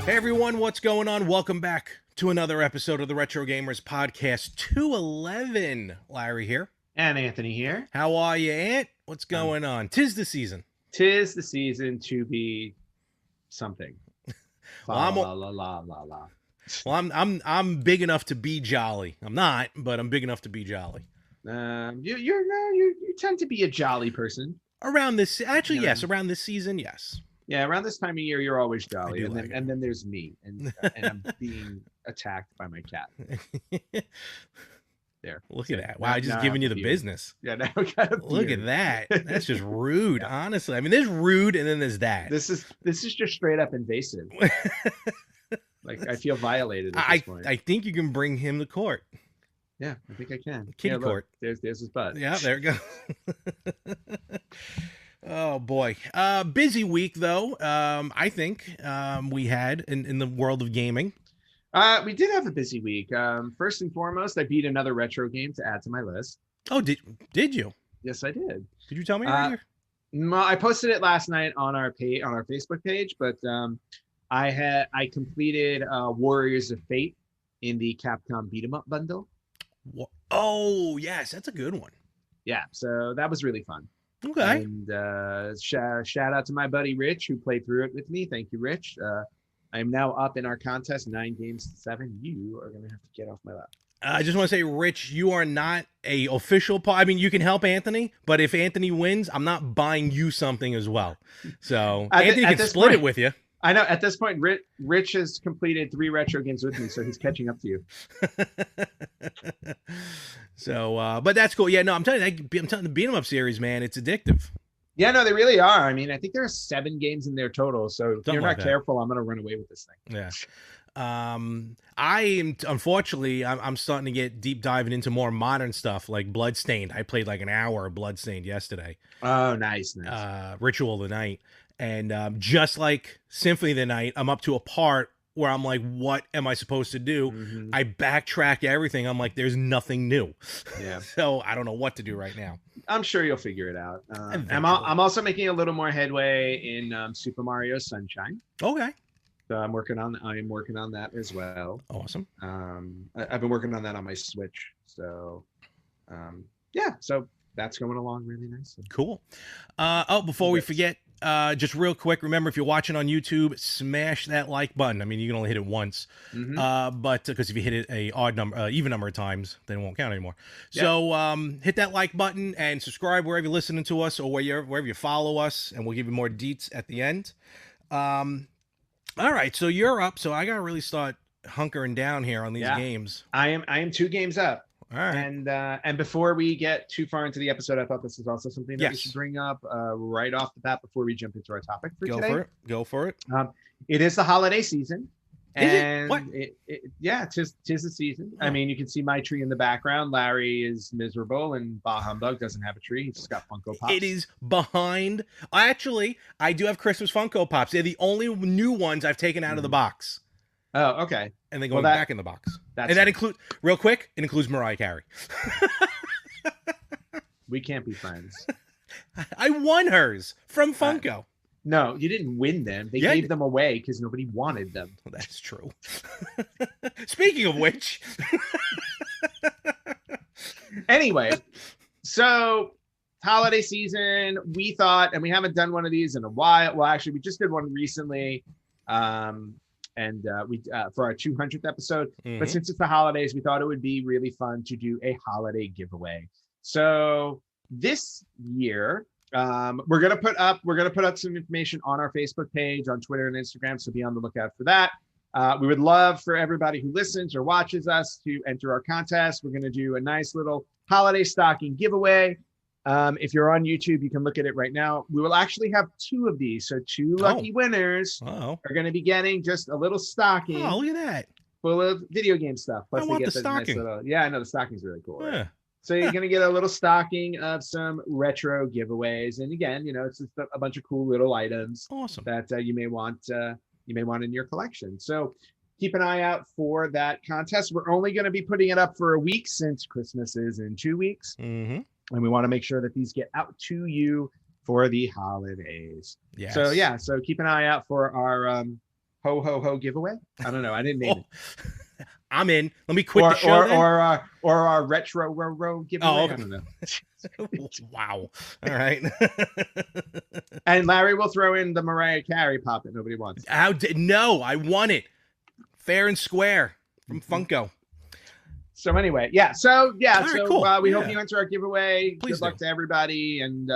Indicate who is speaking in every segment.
Speaker 1: Hey everyone, what's going on? Welcome back to another episode of the Retro Gamers Podcast 211. Larry here.
Speaker 2: And Anthony here.
Speaker 1: How are you, Ant? What's going on? Tis the season.
Speaker 2: Tis the season to be something.
Speaker 1: Well,
Speaker 2: la la la la la.
Speaker 1: Well, I'm big enough to be jolly. I'm not, but I'm big enough to be jolly.
Speaker 2: You tend to be a jolly person.
Speaker 1: Around this, actually, yes. Around this season, yes.
Speaker 2: Yeah, around this time of year, you're always jolly,
Speaker 1: and
Speaker 2: then there's me, and I'm being attacked by my cat. There.
Speaker 1: Look at that! Wow, I just giving you the business.
Speaker 2: Yeah, now we got a
Speaker 1: Look at that. That's just rude, honestly. I mean, there's rude, and then there's that.
Speaker 2: This is just straight up invasive. Like I feel violated at this point.
Speaker 1: I think you can bring him to court.
Speaker 2: Yeah, I think I can.
Speaker 1: Kitty court.
Speaker 2: There's his butt.
Speaker 1: Yeah, there you go. Oh boy. Busy week though. I think we had in the world of gaming.
Speaker 2: We did have a busy week. First and foremost, I beat another retro game to add to my list.
Speaker 1: Oh, did you?
Speaker 2: Yes, I did.
Speaker 1: Did you tell me earlier?
Speaker 2: No, I posted it last night on our Facebook page, but I completed Warriors of Fate in the Capcom beat 'em up bundle.
Speaker 1: Oh yes, that's a good one.
Speaker 2: Yeah, so that was really fun.
Speaker 1: Okay.
Speaker 2: And shout out to my buddy Rich who played through it with me. Thank you, Rich. I am now up in our contest 9 games to 7. You are gonna have to get off my lap.
Speaker 1: I just want to say, Rich, you are not a official part. I mean, you can help Anthony, but if Anthony wins, I'm not buying you something as well. So Anthony can split it with you.
Speaker 2: I know at this point, Rich has completed 3 retro games with me, so he's catching up to you.
Speaker 1: So, but that's cool. Yeah, no, I'm telling you, the beat 'em up series, man, it's addictive.
Speaker 2: Yeah, no, they really are. I mean, I think there are 7 games in their total. So if you're not careful, I'm going to run away with this thing.
Speaker 1: Yeah. Unfortunately, I'm starting to get deep diving into more modern stuff like Bloodstained. I played like an hour of Bloodstained yesterday.
Speaker 2: Oh, nice.
Speaker 1: Ritual of the Night. And just like Symphony of the Night, I'm up to a part where I'm like, what am I supposed to do? Mm-hmm. I backtrack everything. I'm like, there's nothing new.
Speaker 2: Yeah.
Speaker 1: So I don't know what to do right now. I'm
Speaker 2: sure you'll figure it out. I'm also making a little more headway in Super Mario Sunshine.
Speaker 1: Okay.
Speaker 2: So I am working on that as well.
Speaker 1: Awesome.
Speaker 2: I've been working on that on my Switch. So yeah, so that's going along really nicely.
Speaker 1: Cool. Before we forget, just real quick, remember, if you're watching on YouTube, smash that like button. I mean, you can only hit it once, but because if you hit it a even number of times, then it won't count anymore. Yep. So hit that like button and subscribe wherever you're listening to us or wherever you follow us, and we'll give you more deets at the end. All right, so you're up. So I gotta really start hunkering down here on these games.
Speaker 2: I am 2 games up.
Speaker 1: All right.
Speaker 2: And before we get too far into the episode, I thought this is also something that we should bring up right off the bat before we jump into our topic for today.
Speaker 1: Go for it.
Speaker 2: It is the holiday season.
Speaker 1: Is it? What?
Speaker 2: Tis the season. Oh. I mean, you can see my tree in the background. Larry is miserable, and Bah Humbug doesn't have a tree. He's just got Funko Pops.
Speaker 1: It is behind. Actually, I do have Christmas Funko Pops. They're the only new ones I've taken out of the box.
Speaker 2: Oh, okay.
Speaker 1: And they go back in the box. And that includes, real quick, it includes Mariah Carey.
Speaker 2: We can't be friends.
Speaker 1: I won hers from Funko.
Speaker 2: No, you didn't win them. They gave them away because nobody wanted them.
Speaker 1: Well, that's true. Speaking of which.
Speaker 2: Anyway, so holiday season, we thought, and we haven't done one of these in a while. Well, actually, we just did one recently. And we for our 200th episode. But since it's the holidays, we thought it would be really fun to do a holiday giveaway. So this year, we're gonna put up some information on our Facebook page, on Twitter and Instagram. So be on the lookout for that. We would love for everybody who listens or watches us to enter our contest. We're gonna do a nice little holiday stocking giveaway. If you're on YouTube, you can look at it right now. We will actually have 2 of these. So 2 lucky winners are going to be getting just a little stocking.
Speaker 1: Oh, look at that.
Speaker 2: Full of video game stuff.
Speaker 1: Plus I want the stocking.
Speaker 2: Nice I know the stocking's really cool. Right? Yeah. So you're going to get a little stocking of some retro giveaways. And again, it's just a bunch of cool little items.
Speaker 1: Awesome.
Speaker 2: That you may want in your collection. So keep an eye out for that contest. We're only going to be putting it up for a week since Christmas is in 2 weeks.
Speaker 1: Mm-hmm.
Speaker 2: And we want to make sure that these get out to you for the holidays.
Speaker 1: Yes.
Speaker 2: So keep an eye out for our ho ho ho giveaway. I don't know. I didn't name it.
Speaker 1: I'm in. Let me quit the show
Speaker 2: or our retro row giveaway.
Speaker 1: Oh, okay.
Speaker 2: I don't know.
Speaker 1: Wow. All right.
Speaker 2: And Larry will throw in the Mariah Carey pop that nobody wants.
Speaker 1: No, I won it. Fair and square from Funko.
Speaker 2: So anyway, yeah. So
Speaker 1: cool.
Speaker 2: We hope you enter our giveaway.
Speaker 1: Please
Speaker 2: Good luck to everybody, and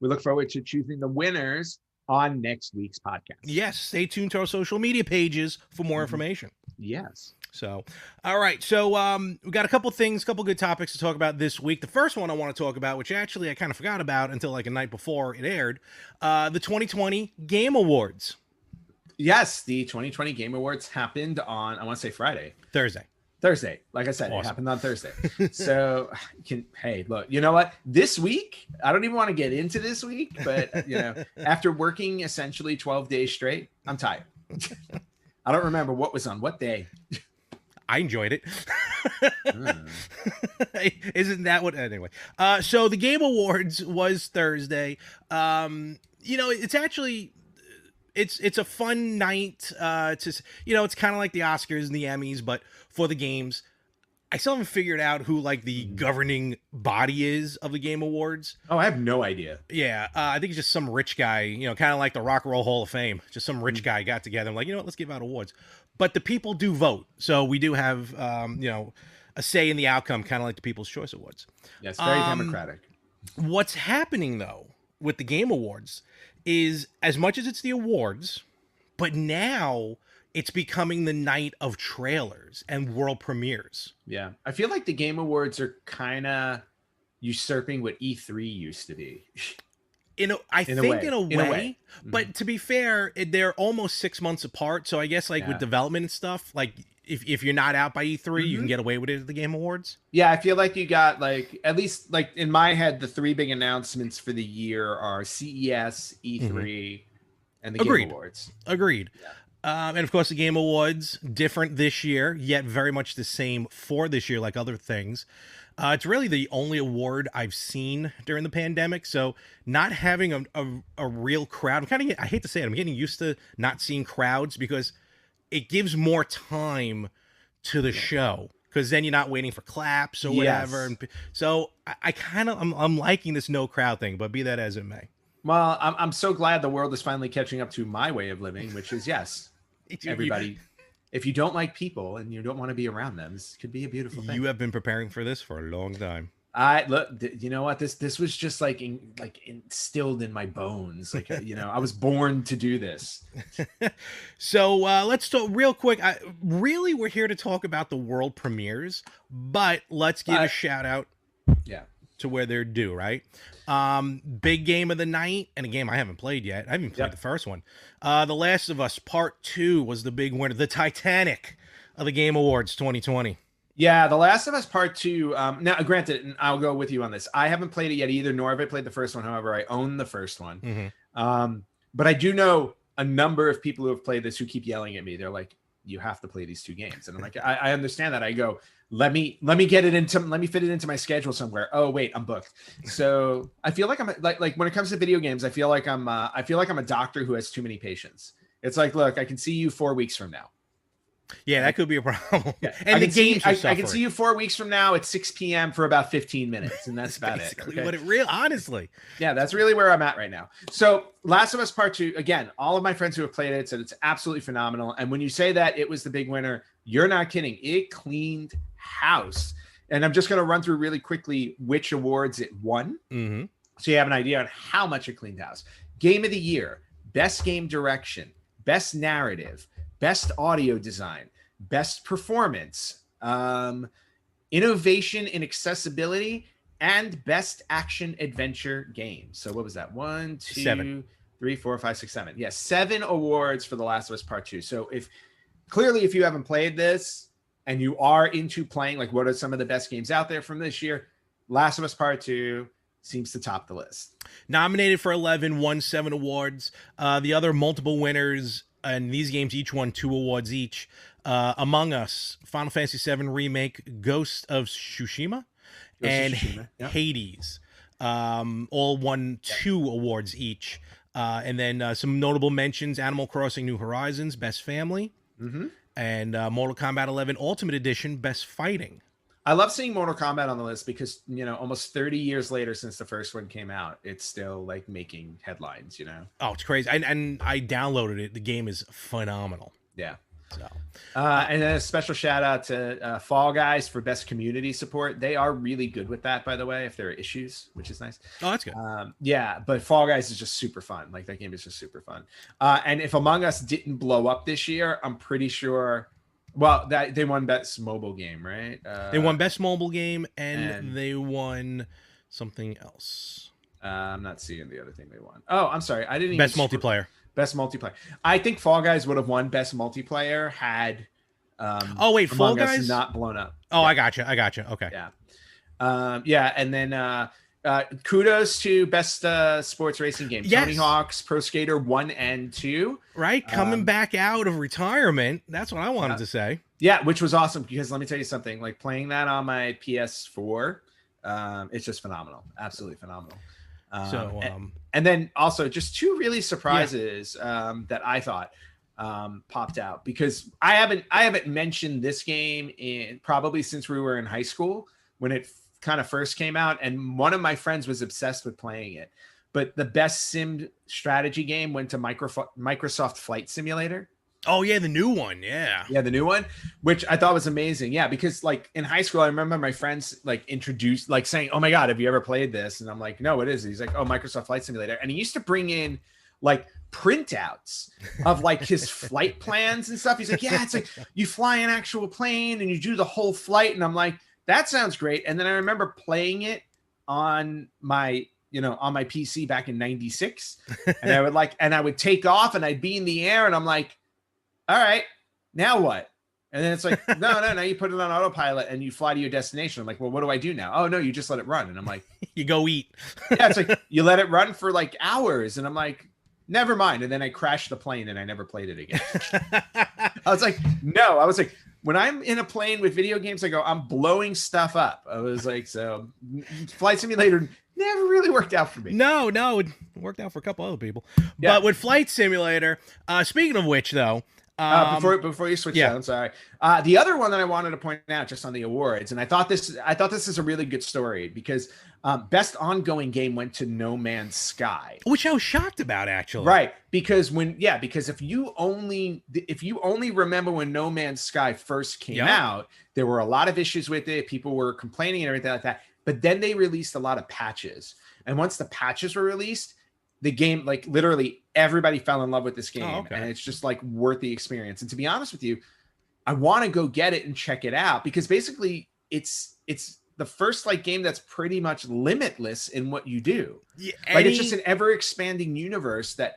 Speaker 2: we look forward to choosing the winners on next week's podcast.
Speaker 1: Yes, stay tuned to our social media pages for more information.
Speaker 2: Yes.
Speaker 1: So, all right. So, we got a couple good topics to talk about this week. The first one I want to talk about, which actually I kind of forgot about until like a night before it aired, the 2020 Game Awards.
Speaker 2: Yes, the 2020 Game Awards happened on, I want to say Thursday. Like I said, awesome. It happened on Thursday. So, hey, look, you know what? This week, I don't even want to get into this week, but after working essentially 12 days straight, I'm tired. I don't remember what was on what day.
Speaker 1: I enjoyed it. Isn't that what? Anyway, so the Game Awards was Thursday. It's actually it's a fun night. It's kind of like the Oscars and the Emmys, but for the games. I still haven't figured out who like the governing body is of the Game Awards.
Speaker 2: Oh, I have no idea.
Speaker 1: Yeah, I think it's just some rich guy, kind of like the Rock and Roll Hall of Fame. Just some rich guy got together and like, let's give out awards. But the people do vote, so we do have a say in the outcome, kind of like the People's Choice Awards.
Speaker 2: Yeah, it's very democratic.
Speaker 1: What's happening though with the Game Awards is as much as it's the awards, but now it's becoming the night of trailers and world premieres.
Speaker 2: Yeah. I feel like the Game Awards are kind of usurping what E3 used to be.
Speaker 1: In a way. But to be fair, they're almost 6 months apart. So I guess with development and stuff, like if you're not out by E3, you can get away with it at the Game Awards.
Speaker 2: Yeah, I feel like you got at least in my head, the three big announcements for the year are CES, E3, and the Game Awards.
Speaker 1: Agreed. Yeah. And of course, the Game Awards, different this year, yet very much the same for this year, like other things. It's really the only award I've seen during the pandemic. So not having a real crowd, I hate to say it, I'm getting used to not seeing crowds because it gives more time to the show. Because then you're not waiting for claps or whatever. Yes. So I'm liking this no crowd thing, but be that as it may.
Speaker 2: Well, I'm so glad the world is finally catching up to my way of living, which is everybody. If you don't like people and you don't want to be around them, this could be a beautiful thing.
Speaker 1: You have been preparing for this for a long time.
Speaker 2: You know what? This was just instilled in my bones. I was born to do this.
Speaker 1: So let's talk real quick. We're here to talk about the world premieres, but let's give a shout out.
Speaker 2: Yeah.
Speaker 1: To where they're due, right? Big game of the night, and a game I haven't played yet. I haven't played the first one. The Last of Us Part 2 was the big winner, the Titanic of the Game Awards 2020.
Speaker 2: Yeah, The Last of Us Part 2. Now, granted, and I'll go with you on this. I haven't played it yet either, nor have I played the first one. However, I own the first one. But I do know a number of people who have played this who keep yelling at me. They're like, you have to play these two games. And I'm like, I understand that. I go, let me fit it into my schedule somewhere. Oh wait, I'm booked. So I feel like I'm like when it comes to video games, I feel like I'm a doctor who has too many patients. It's like, look, I can see you 4 weeks from now.
Speaker 1: Yeah, that could be a problem.
Speaker 2: Yeah. And the games I can see you 4 weeks from now at 6 p.m. for about 15 minutes, and that's about it.
Speaker 1: Okay? What it real, honestly.
Speaker 2: Yeah, that's really where I'm at right now. So, Last of Us Part 2, again, all of my friends who have played it said it's absolutely phenomenal. And when you say that it was the big winner, you're not kidding. It cleaned house. And I'm just going to run through really quickly which awards it won.
Speaker 1: Mm-hmm.
Speaker 2: So you have an idea on how much it cleaned house. Game of the Year, Best Game Direction, Best Narrative, Best Audio Design, Best Performance, Innovation in Accessibility, and Best Action Adventure Game. So what was that? 1, 2,
Speaker 1: 7.
Speaker 2: 3, 4, 5, 6, 7. Yeah, 7 awards for The Last of Us Part 2. So if you haven't played this and you are into playing, like what are some of the best games out there from this year, Last of Us Part 2 seems to top the list.
Speaker 1: Nominated for 11, won 7 awards. The other multiple winners in these games each won 2 awards each. Among Us, Final Fantasy VII Remake, Ghost of Tsushima, and Hades. All won 2 awards each. And then some notable mentions: Animal Crossing: New Horizons, Best Family, and Mortal Kombat 11 Ultimate Edition, Best Fighting.
Speaker 2: I love seeing Mortal Kombat on the list because, you know, almost 30 years later since the first one came out, it's still like making headlines, you know?
Speaker 1: Oh, it's crazy. And I downloaded it. The game is phenomenal.
Speaker 2: Yeah.
Speaker 1: So,
Speaker 2: and then a special shout out to Fall Guys for best community support. They are really good with that, by the way, if there are issues, which is nice.
Speaker 1: Oh, that's good.
Speaker 2: Yeah, but Fall Guys is just super fun. Like, that game is just super fun. And if Among Us didn't blow up this year, I'm pretty sure... Well, that they won best mobile game, right?
Speaker 1: They won best mobile game, and they won something else.
Speaker 2: I'm not seeing the other thing they won. Oh, I'm sorry. I didn't.
Speaker 1: Best multiplayer.
Speaker 2: Best multiplayer. I think Fall Guys would have won best multiplayer had.
Speaker 1: Oh wait, Fall Guys
Speaker 2: not blown up.
Speaker 1: Oh, yeah. I gotcha. Okay.
Speaker 2: Yeah. Yeah, and then kudos to best sports racing game.
Speaker 1: Yes.
Speaker 2: Tony Hawk's Pro Skater 1 and 2.
Speaker 1: Right, coming back out of retirement. That's what I wanted to say.
Speaker 2: Yeah, which was awesome because let me tell you something. Like playing that on my PS4, it's just phenomenal. Absolutely phenomenal. And then also just two really surprises that I thought popped out because I haven't mentioned this game in probably since we were in high school when it kind of first came out, and one of my friends was obsessed with playing it. But the best sim strategy game went to Microsoft Flight Simulator.
Speaker 1: Oh yeah, the new one. Yeah,
Speaker 2: the new one, which I thought was amazing. Yeah, because like in high school, I remember my friends like introduced, like saying, "Oh my god, have you ever played this?" And I'm like, "No, what is it?" He's like, "Oh, Microsoft Flight Simulator," and he used to bring in like printouts of like his flight plans and stuff. He's like, "Yeah, it's like you fly an actual plane and you do the whole flight," and I'm like, that sounds great. And then I remember playing it on my PC back in 96. And I would take off and I'd be in the air and I'm like, all right, now what? And then it's like, no, now you put it on autopilot and you fly to your destination. I'm like, well, what do I do now? Oh no, you just let it run. And I'm like,
Speaker 1: you go eat.
Speaker 2: Yeah, it's like you let it run for like hours. And I'm like, never mind. And then I crashed the plane and I never played it again. I was like, when I'm in a plane with video games, I go, I'm blowing stuff up. I was like, so Flight Simulator never really worked out for me.
Speaker 1: No, it worked out for a couple other people. Yeah. But with Flight Simulator, speaking of which, though,
Speaker 2: before you switch down, sorry. The other one that I wanted to point out just on the awards, and I thought this is a really good story because best ongoing game went to No Man's Sky,
Speaker 1: which I was shocked about actually.
Speaker 2: Right, because if you only remember when No Man's Sky first came out, there were a lot of issues with it. People were complaining and everything like that. But then they released a lot of patches, and once the patches were released, the game, like literally everybody fell in love with this game, and it's just like worth the experience. And to be honest with you, I want to go get it and check it out because basically it's the first like game that's pretty much limitless in what you do. Yeah, like it's just an ever expanding universe that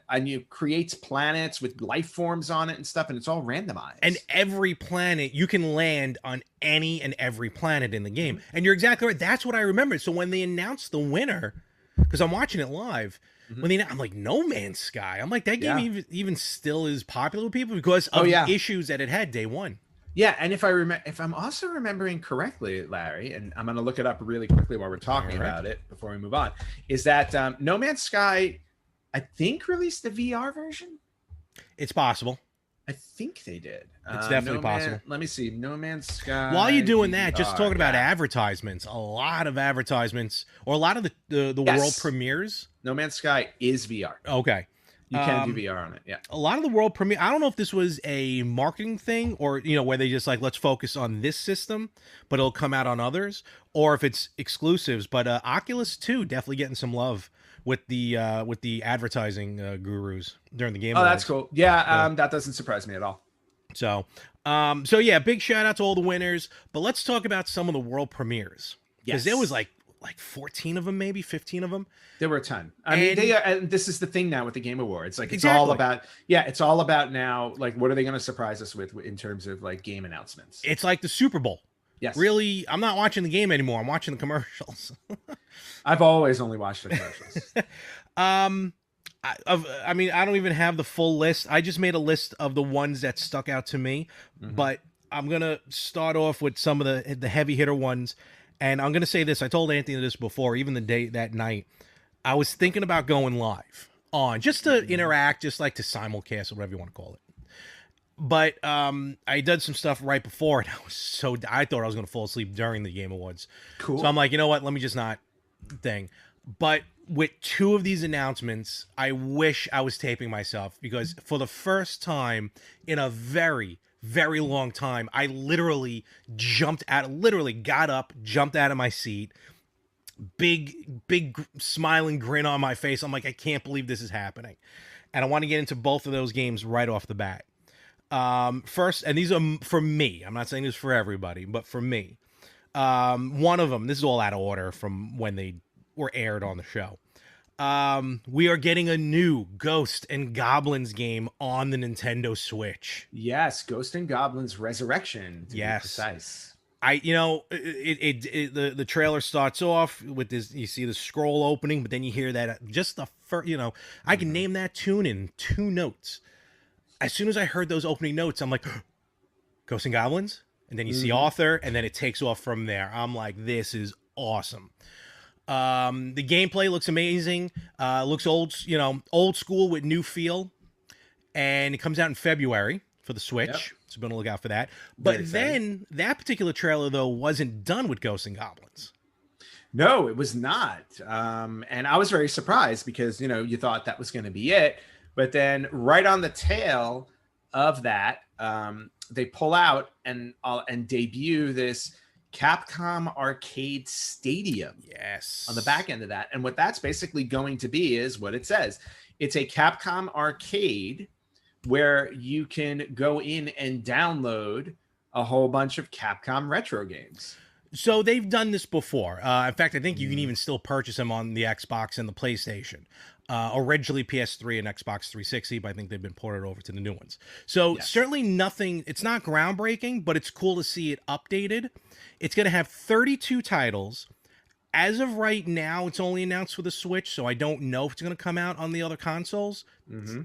Speaker 2: creates planets with life forms on it and stuff, and it's all randomized.
Speaker 1: And every planet you can land on any and every planet in the game. And you're exactly right. That's what I remember. So when they announced the winner, because I'm watching it live. I'm like, No Man's Sky. I'm like, that game even still is popular with people because of the issues that it had day one.
Speaker 2: Yeah, and if I'm also remembering correctly, Larry, and I'm going to look it up really quickly while we're talking about it before we move on, is that No Man's Sky, I think, released the VR version?
Speaker 1: It's possible.
Speaker 2: I think they did.
Speaker 1: It's definitely possible.
Speaker 2: Let me see. No Man's Sky.
Speaker 1: While you're doing that, just talking about advertisements, a lot of advertisements, or a lot of the world premieres.
Speaker 2: No Man's Sky is VR.
Speaker 1: Okay.
Speaker 2: You can do VR on it, yeah.
Speaker 1: A lot of the world premiere. I don't know if this was a marketing thing or where they just like let's focus on this system, but it'll come out on others, or if it's exclusives. But Oculus 2 definitely getting some love with the advertising gurus during the game.
Speaker 2: Oh, that's cool. Yeah, that doesn't surprise me at all.
Speaker 1: So yeah, big shout out to all the winners. But let's talk about some of the world premieres because there was like 14 of them, maybe 15 of them.
Speaker 2: There were a ton. I mean, and this is the thing now with the Game Awards. Like, it's all about now, like, what are they going to surprise us with in terms of, like, game announcements?
Speaker 1: It's like the Super Bowl.
Speaker 2: Yes.
Speaker 1: Really, I'm not watching the game anymore. I'm watching the commercials.
Speaker 2: I've always only watched the commercials.
Speaker 1: I mean, I don't even have the full list. I just made a list of the ones that stuck out to me. But I'm going to start off with some of the heavy hitter ones. And I'm going to say this. I told Anthony this before, even that night. I was thinking about going live on just to interact, just like to simulcast or whatever you want to call it. But I did some stuff right before, and I thought I was going to fall asleep during the Game Awards.
Speaker 2: Cool.
Speaker 1: So I'm like, you know what? Let me just not thing. But with two of these announcements, I wish I was taping myself, because for the first time in a very, very long time, I literally got up, jumped out of my seat, big smiling grin on my face. I'm like, I can't believe this is happening. And I want to get into both of those games right off the bat. First, and these are for me, I'm not saying this for everybody, but for me, one of them, this is all out of order from when they were aired on the show. We are getting a new Ghost and Goblins game on the Nintendo Switch.
Speaker 2: Yes, Ghost and Goblins Resurrection, to be precise.
Speaker 1: The trailer starts off with this, you see the scroll opening, but then you hear that just the first, I can name that tune in 2 notes. As soon as I heard those opening notes, I'm like, Ghosts and Goblins? And then you see Author, and then it takes off from there. I'm like, this is awesome. The gameplay looks amazing. Looks old school with new feel. And it comes out in February for the Switch. Yep. So be on the lookout for that. But then that particular trailer, though, wasn't done with Ghosts and Goblins.
Speaker 2: No, it was not. And I was very surprised because, you thought that was going to be it. But then right on the tail of that, they pull out and debut this Capcom Arcade Stadium.
Speaker 1: Yes.
Speaker 2: On the back end of that. And what that's basically going to be is what it says. It's a Capcom Arcade where you can go in and download a whole bunch of Capcom retro games.
Speaker 1: So they've done this before. In fact, I think you can even still purchase them on the Xbox and the PlayStation. Originally PS3 and Xbox 360, but I think they've been ported over to the new ones. So certainly nothing, it's not groundbreaking, but it's cool to see it updated. It's going to have 32 titles. As of right now, it's only announced for the Switch, so I don't know if it's going to come out on the other consoles.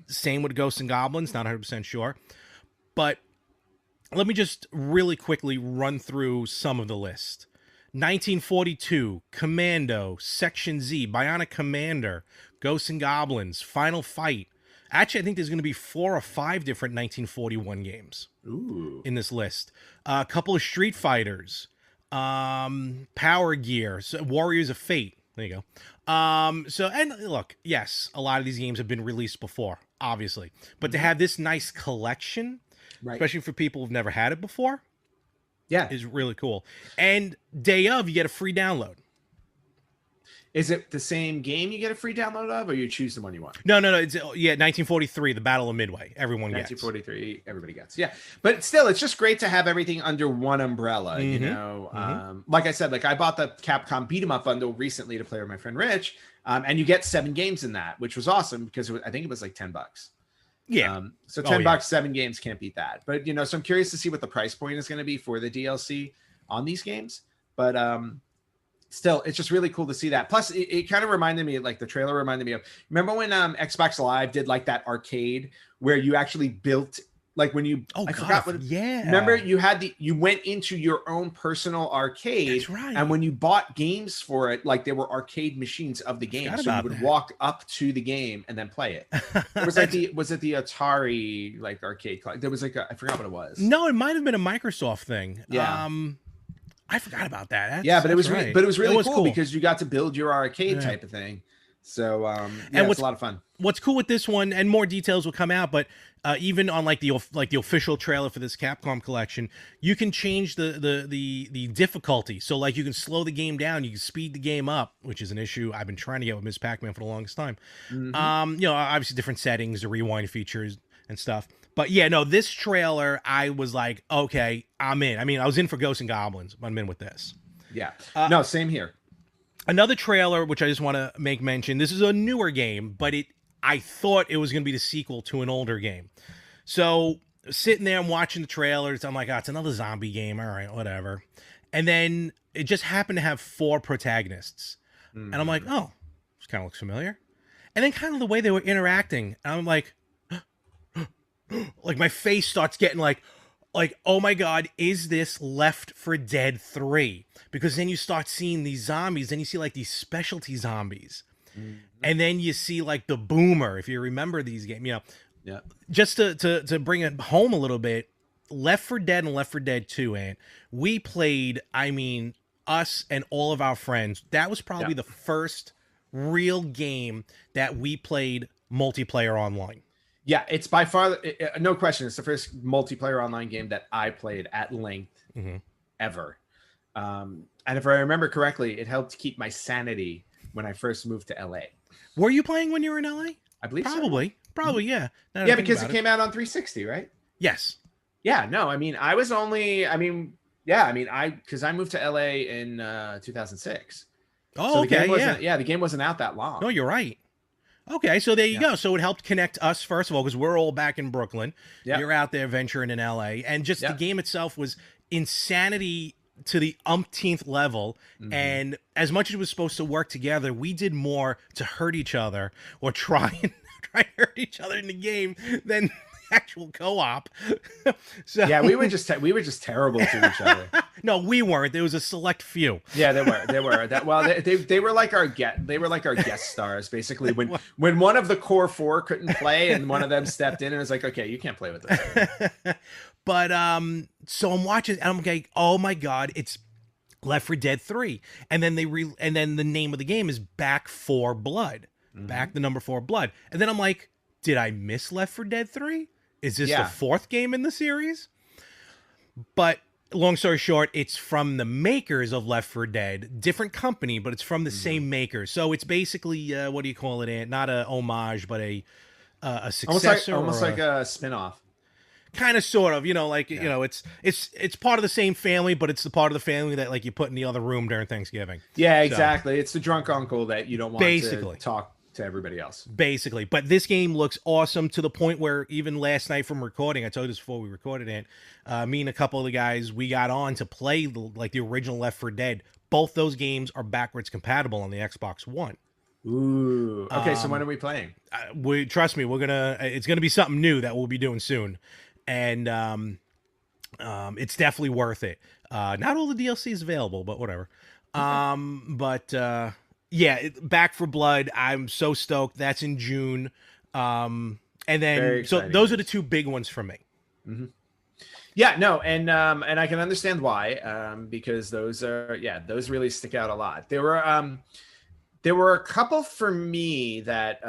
Speaker 1: Same with Ghosts and Goblins, not 100% sure. But let me just really quickly run through some of the list. 1942, Commando, Section Z, Bionic Commander, Ghosts and Goblins, Final Fight. Actually, I think there's going to be 4 or 5 different 1941 games in this list. A couple of Street Fighters, Power Gear, Warriors of Fate. There you go. And look, yes, a lot of these games have been released before, obviously. But to have this nice collection, especially for people who've never had it before, is really cool. And day of, you get a free download.
Speaker 2: Is it the same game you get a free download of, or you choose the one you want?
Speaker 1: No. It's 1943, the Battle of Midway. Everyone gets.
Speaker 2: 1943, everybody gets. Yeah, but still, it's just great to have everything under one umbrella. Like I said, I bought the Capcom Beat 'em Up bundle recently to play with my friend Rich, and you get 7 games in that, which was awesome because I think it was like $10.
Speaker 1: Yeah.
Speaker 2: So $10, 7 games, can't beat that. But so I'm curious to see what the price point is going to be for the DLC on these games. But still, it's just really cool to see that. Plus, it kind of reminded me, the trailer reminded me of, remember when Xbox Live did that arcade where you actually built, when you, forgot what, remember you went into your own personal arcade.
Speaker 1: That's right.
Speaker 2: And when you bought games for it, there were arcade machines of the game. So you would walk up to the game and then play it. It was was it the Atari, arcade? There was I forgot what it was.
Speaker 1: No, it might have been a Microsoft thing. Yeah. I forgot about that.
Speaker 2: But it was really cool because you got to build your arcade type of thing. So it's a lot of fun.
Speaker 1: What's cool with this one, and more details will come out, but even on the official trailer for this Capcom collection, you can change the difficulty. So you can slow the game down, you can speed the game up, which is an issue I've been trying to get with Ms. Pac-Man for the longest time. Obviously different settings, the rewind features and stuff. But this trailer, I was like, okay, I'm in. I mean, I was in for Ghosts and Goblins, but I'm in with this.
Speaker 2: Yeah. No, same here.
Speaker 1: Another trailer, which I just want to make mention, this is a newer game, but I thought it was going to be the sequel to an older game. So sitting there and watching the trailers, I'm like, it's another zombie game. All right, whatever. And then it just happened to have 4 protagonists. And I'm like, oh, this kind of looks familiar. And then kind of the way they were interacting, I'm like, my face starts getting oh my God, is this Left 4 Dead 3? Because then you start seeing these zombies, then you see these specialty zombies. And then you see like the boomer, if you remember these games, you know,
Speaker 2: Yeah.
Speaker 1: just to bring it home a little bit, Left 4 Dead and Left 4 Dead 2, and we played, I mean, us and all of our friends. That was probably the first real game that we played multiplayer online.
Speaker 2: Yeah, it's by far, no question, it's the first multiplayer online game that I played at length ever. And if I remember correctly, it helped keep my sanity when I first moved to LA.
Speaker 1: Were you playing when you were in LA?
Speaker 2: I believe
Speaker 1: probably.
Speaker 2: So.
Speaker 1: Probably, yeah.
Speaker 2: Yeah, because it came out on 360, right?
Speaker 1: Yes.
Speaker 2: Yeah, no, I mean, I was only, I mean, yeah, I mean, because I moved to LA in 2006.
Speaker 1: Oh,
Speaker 2: so
Speaker 1: okay,
Speaker 2: the game wasn't out that long.
Speaker 1: No, you're right. Okay, so there you go. So it helped connect us, first of all, because we're all back in Brooklyn. You're out there venturing in LA. And just the game itself was insanity to the umpteenth level. And as much as it was supposed to work together, we did more to hurt each other or try and hurt each other in the game than actual co-op. So
Speaker 2: yeah, we were just terrible to each other.
Speaker 1: No, we weren't. There was a select few.
Speaker 2: Yeah, they were. That well, they were like our guest stars basically. When one of the core four couldn't play and one of them stepped in and was like, okay, you can't play with us.
Speaker 1: But so I'm watching and I'm like, oh my god, it's Left 4 Dead 3, and then and then the name of the game is Back 4 Blood, back the number 4 Blood, and then I'm like, did I miss Left 4 Dead 3? Is this the fourth game in the series? But long story short, it's from the makers of Left 4 Dead, different company, but it's from the same makers. So it's basically what do you call it? Not a homage, but a successor,
Speaker 2: almost like a spin-off.
Speaker 1: Kind of, sort of, you know, like you know, it's part of the same family, but it's the part of the family that like you put in the other room during Thanksgiving.
Speaker 2: Yeah, exactly. So, it's the drunk uncle that you don't want
Speaker 1: basically
Speaker 2: to talk to everybody else.
Speaker 1: Basically, but this game looks awesome to the point where even last night from recording, I told you this before we recorded it, me and a couple of the guys, we got on to play the original Left 4 Dead. Both those games are backwards compatible on the Xbox One.
Speaker 2: Ooh. Okay, so when are we playing?
Speaker 1: Trust me, it's gonna be something new that we'll be doing soon, and it's definitely worth it. Not all the DLC is available, but whatever. Yeah, Back 4 Blood, I'm so stoked. That's in June. And then so those are the two big ones for me.
Speaker 2: Yeah, no, and I can understand why, because those really stick out a lot. There were a couple for me that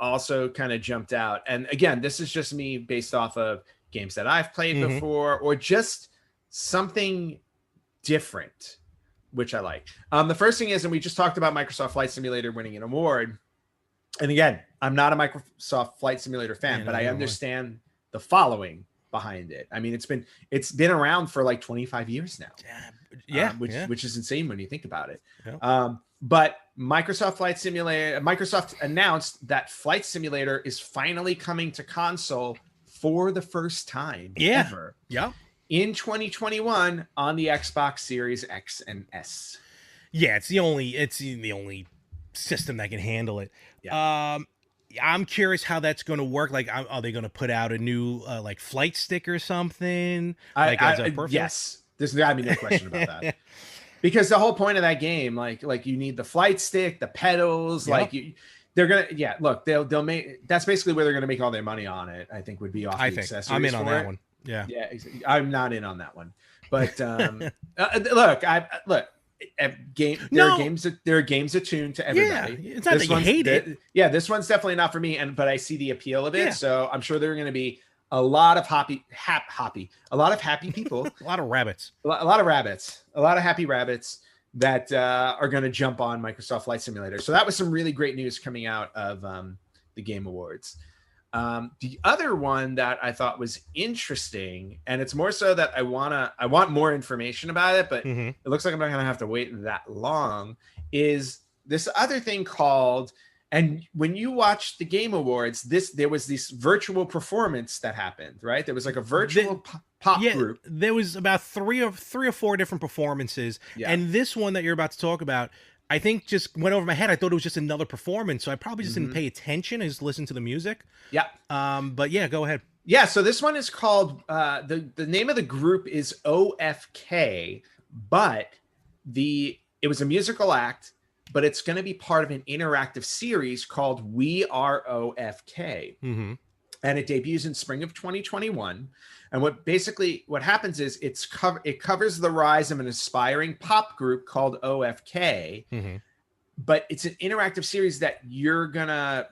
Speaker 2: also kind of jumped out. And again, this is just me based off of games that I've played before or just something different, which I like. The first thing is, and we just talked about Microsoft Flight Simulator winning an award. And again, I'm not a Microsoft Flight Simulator fan, but I understand the following behind it. I mean, it's been around for like 25 years now. Which is insane when you think about it. Yeah. But Microsoft announced that Flight Simulator is finally coming to console for the first time ever.
Speaker 1: Yeah.
Speaker 2: In 2021 on the Xbox Series X and S.
Speaker 1: Yeah, it's the only system that can handle it. Yeah. I'm curious how that's going to work. Like, are they going to put out a new like flight stick or something?
Speaker 2: Yes, there's gotta be no question about that. Because the whole point of that game, like you need the flight stick, the pedals, they're gonna they'll make, that's basically where they're gonna make all their money on it. I think would be off the accessories.
Speaker 1: I'm in on that one. Yeah,
Speaker 2: I'm not in on that one. But there are games attuned to everybody.
Speaker 1: Yeah, it's not that you hate it.
Speaker 2: Yeah, this one's definitely not for me, but I see the appeal of it. Yeah. So I'm sure there are going to be a lot of happy people,
Speaker 1: a lot of rabbits,
Speaker 2: a lot of happy rabbits that are going to jump on Microsoft Flight Simulator. So that was some really great news coming out of the Game Awards. The other one that I thought was interesting, and it's more so that I want more information about it, but it looks like I'm not going to have to wait that long, is this other thing called, and when you watch the Game Awards, there was this virtual performance that happened, right? There was like a virtual pop group.
Speaker 1: There was about three or four different performances, and this one that you're about to talk about, I think just went over my head. I thought it was just another performance, so I probably just didn't pay attention. I just listened to the music.
Speaker 2: Yeah.
Speaker 1: But yeah, go ahead.
Speaker 2: Yeah. So this one is called the name of the group is OFK, but it was a musical act but it's going to be part of an interactive series called We Are OFK.
Speaker 1: Mm-hmm.
Speaker 2: And it debuts in spring of 2021. And what happens is it covers the rise of an aspiring pop group called OFK.
Speaker 1: Mm-hmm.
Speaker 2: But it's an interactive series that you're gonna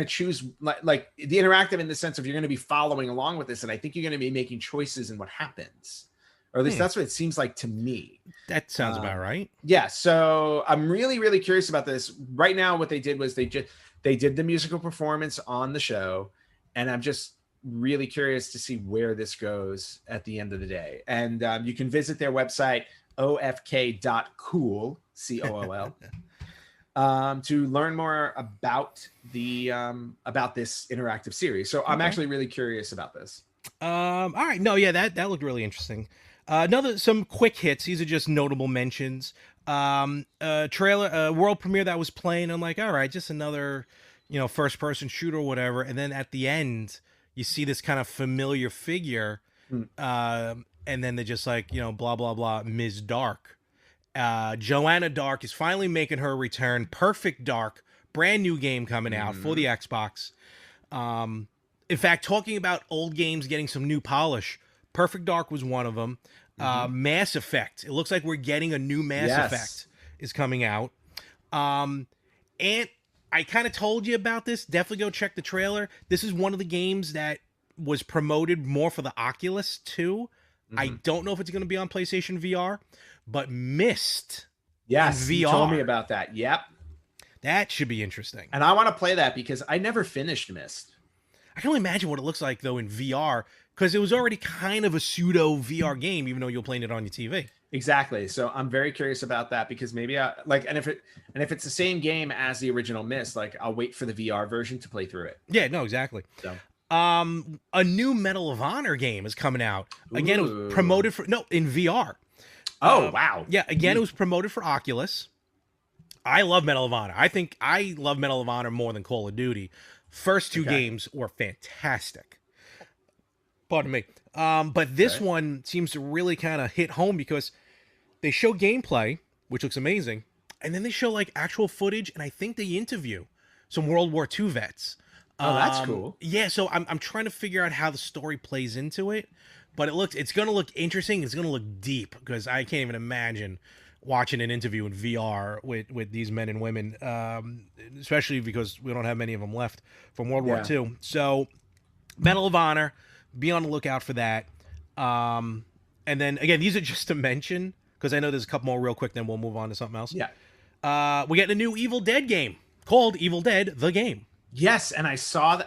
Speaker 2: choose like the interactive in the sense of you're gonna be following along with this, and I think you're gonna be making choices in what happens, or at least that's what it seems like to me.
Speaker 1: That sounds about right.
Speaker 2: Yeah, so I'm really, really curious about this. Right now, what they did was they did the musical performance on the show, and I'm just really curious to see where this goes at the end of the day. And you can visit their website ofk.cool COOL to learn more about this interactive series. So I'm actually really curious about this.
Speaker 1: All right, no, yeah, that looked really interesting. Some quick hits. These are just notable mentions. Trailer, world premiere that was playing. I'm like, all right, just another, first person shooter or whatever. And then at the end, you see this kind of familiar figure. And then they're just like, blah, blah, blah, Ms. Dark. Joanna Dark is finally making her return. Perfect Dark, brand new game coming out for the Xbox. In fact, talking about old games getting some new polish, Perfect Dark was one of them. Mass Effect. It looks like we're getting a new Mass Effect is coming out. And I kind of told you about this. Definitely go check the trailer. This is one of the games that was promoted more for the Oculus 2. I don't know if it's going to be on PlayStation VR, but Myst.
Speaker 2: Yes,
Speaker 1: VR.
Speaker 2: You told me about that. Yep.
Speaker 1: That should be interesting.
Speaker 2: And I want to play that because I never finished Myst.
Speaker 1: I can only imagine what it looks like, though, in VR, because it was already kind of a pseudo VR game, even though you're playing it on your TV.
Speaker 2: Exactly. So I'm very curious about that because maybe if it's the same game as the original Myst, like I'll wait for the VR version to play through it.
Speaker 1: Yeah, no, exactly.
Speaker 2: So.
Speaker 1: A new Medal of Honor game is coming out. Again, it was promoted in VR.
Speaker 2: Oh, wow.
Speaker 1: Yeah, again, it was promoted for Oculus. I love Medal of Honor. I think I love Medal of Honor more than Call of Duty. First two games were fantastic. Pardon me. But this one seems to really kind of hit home because they show gameplay, which looks amazing, and then they show like actual footage, and I think they interview some World War II vets.
Speaker 2: Oh, that's cool.
Speaker 1: Yeah, so I'm trying to figure out how the story plays into it, but it's going to look interesting. It's going to look deep because I can't even imagine watching an interview in VR with these men and women, especially because we don't have many of them left from World War II. So, Medal of Honor, be on the lookout for that. And then, again, these are just to mention because I know there's a couple more real quick, then we'll move on to something else.
Speaker 2: Yeah.
Speaker 1: We get a new Evil Dead game called Evil Dead, the Game.
Speaker 2: Yes, and I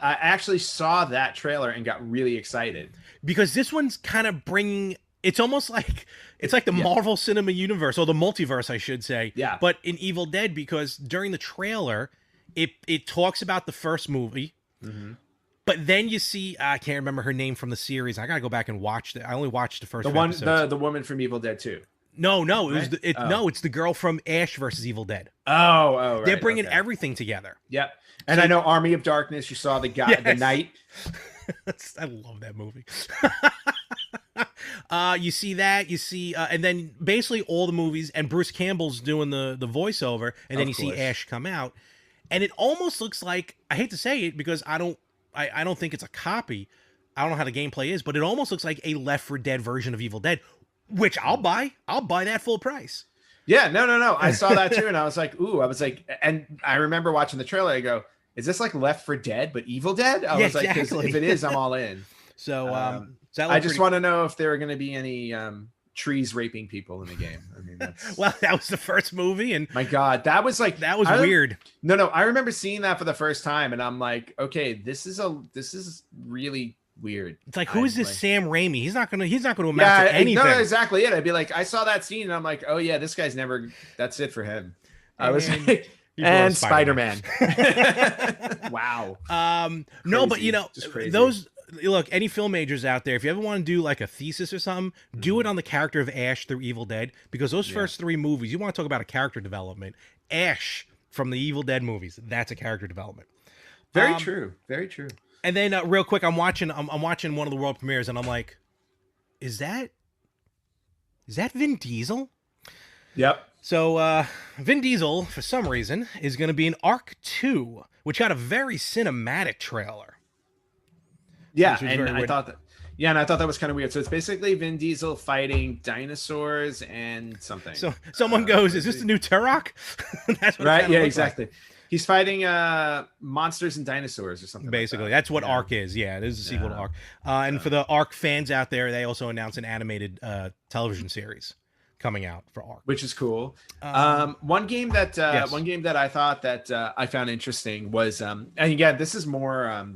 Speaker 2: actually saw that trailer and got really excited.
Speaker 1: Because this one's kind of bringing... It's almost like... It's like the Marvel Cinema Universe, or the multiverse, I should say.
Speaker 2: Yeah.
Speaker 1: But in Evil Dead, because during the trailer, it talks about the first movie. Mm-hmm. But then you see... I can't remember her name from the series. I got to go back and watch it. I only watched the first episodes.
Speaker 2: The woman from Evil Dead 2.
Speaker 1: No, it's the girl from Ash versus Evil Dead.
Speaker 2: Oh, right.
Speaker 1: They're bringing everything together.
Speaker 2: Yep. And I know Army of Darkness, you saw the guy, the knight.
Speaker 1: I love that movie. You see that, and then basically all the movies, and Bruce Campbell's doing the voiceover, and then you see Ash come out, and it almost looks like, I hate to say it because I don't think it's a copy. I don't know how the gameplay is, but it almost looks like a Left 4 Dead version of Evil Dead, which I'll buy. I'll buy that full price.
Speaker 2: Yeah, no. I saw that too, and I was like, and I remember watching the trailer. I go, is this like Left 4 Dead but Evil Dead? I was like,
Speaker 1: exactly.
Speaker 2: if it is, I'm all in.
Speaker 1: So,
Speaker 2: I just want to know if there are going to be any trees raping people in the game. I mean, that's...
Speaker 1: well, that was the first movie, and
Speaker 2: my God, that was
Speaker 1: weird.
Speaker 2: No, I remember seeing that for the first time, and I'm like, okay, this is really weird.
Speaker 1: It's like, who is this Sam Raimi? He's not gonna amount to anything.
Speaker 2: No, exactly it. I'd be like, I saw that scene, and I'm like, oh yeah, this guy's never. That's it for him. I was like, and Spider-Man. Wow.
Speaker 1: No, but those. Look, any film majors out there, if you ever want to do like a thesis or something, do it on the character of Ash through Evil Dead, because those first three movies, you want to talk about a character development. Ash from the Evil Dead movies, that's a character development.
Speaker 2: Very true. Very true.
Speaker 1: And then real quick, I'm watching one of the world premieres, and I'm like, is that Vin Diesel?
Speaker 2: Yep.
Speaker 1: So Vin Diesel, for some reason, is going to be in Arc 2, which got a very cinematic trailer.
Speaker 2: Yeah, and I thought that was kind of weird. So it's basically Vin Diesel fighting dinosaurs and something.
Speaker 1: So someone goes, "Is this the new Turok?"
Speaker 2: That's what right. Yeah, exactly. Like. He's fighting monsters and dinosaurs or something.
Speaker 1: Basically,
Speaker 2: like
Speaker 1: that's what Arc is. Yeah, it is a sequel to Arc. And for the Arc fans out there, they also announced an animated television series coming out for Arc,
Speaker 2: which is cool. One game that I thought that I found interesting was, and again, this is more.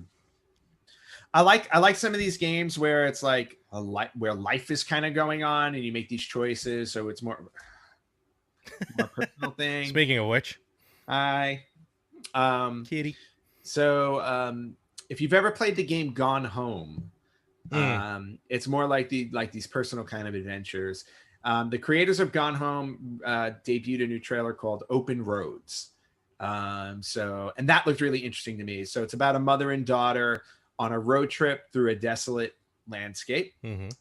Speaker 2: I like some of these games where it's like where life is kind of going on, and you make these choices, so it's more personal thing.
Speaker 1: Speaking of which,
Speaker 2: hi.
Speaker 1: Kitty.
Speaker 2: So if you've ever played the game Gone Home, it's more like these personal kind of adventures. The creators of Gone Home debuted a new trailer called Open Roads. And that looked really interesting to me. So it's about a mother and daughter on a road trip through a desolate landscape. And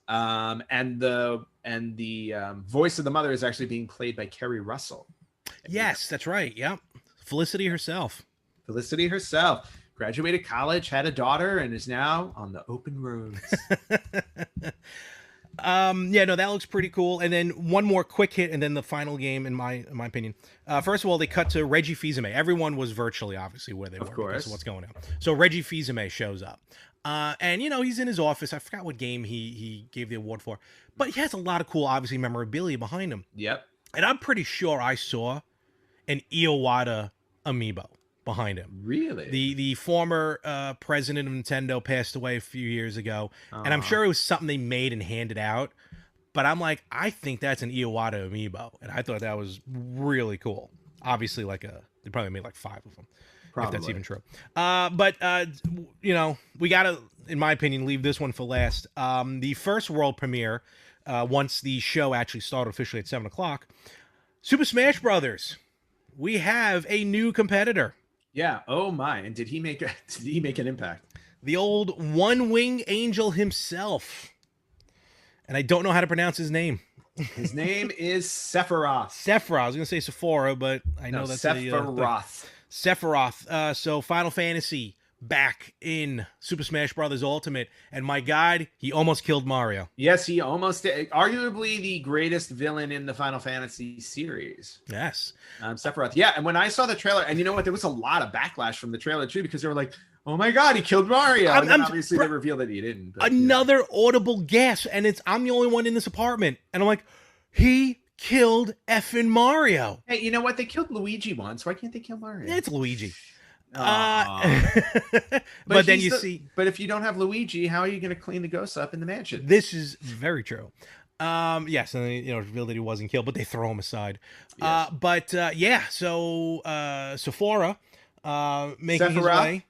Speaker 2: the voice of the mother is actually being played by Kerry Russell.
Speaker 1: Yes, that's right. Yep. Felicity herself.
Speaker 2: Graduated college, had a daughter, and is now on the open roads.
Speaker 1: That looks pretty cool. And then one more quick hit, and then the final game, in my opinion. First of all, they cut to Reggie Fils-Aimé. Everyone was virtually, obviously, where they were. Of course. Because of what's going on. So Reggie Fils-Aimé shows up. And, he's in his office. I forgot what game he gave the award for. But he has a lot of cool, obviously, memorabilia behind him.
Speaker 2: Yep.
Speaker 1: And I'm pretty sure I saw an Iwata amiibo behind him.
Speaker 2: Really?
Speaker 1: The former president of Nintendo passed away a few years ago, and I'm sure it was something they made and handed out. But I'm like, I think that's an Iwata amiibo, and I thought that was really cool. Obviously, they probably made like 5 of them, if that's even true. But we gotta, in my opinion, leave this one for last. The first world premiere, once the show actually started officially at 7:00, Super Smash Brothers. We have a new competitor.
Speaker 2: Yeah. Oh my! And did he make an impact?
Speaker 1: The old one-wing angel himself. And I don't know how to pronounce his name.
Speaker 2: His name is Sephiroth.
Speaker 1: Sephiroth. I was gonna say Sephora, but I know that's
Speaker 2: Sephiroth.
Speaker 1: Sephiroth. So Final Fantasy back in Super Smash Brothers Ultimate, and my God, he almost killed Mario.
Speaker 2: Yes, he almost did. Arguably the greatest villain in the Final Fantasy series.
Speaker 1: Yes.
Speaker 2: Sephiroth. Yeah, and when I saw the trailer, and you know what, there was a lot of backlash from the trailer too, because they were like, oh my God, he killed Mario. And then obviously they revealed that he didn't. But,
Speaker 1: another audible gasp, and I'm the only one in this apartment. And I'm like, he killed effing Mario.
Speaker 2: Hey, you know what? They killed Luigi once. Why can't they kill Mario?
Speaker 1: It's Luigi. But then
Speaker 2: but if you don't have Luigi, how are you going to clean the ghosts up in the mansion?
Speaker 1: This is very true. Yes, and revealed that he wasn't killed, but they throw him aside. Yes. So Sephora making his way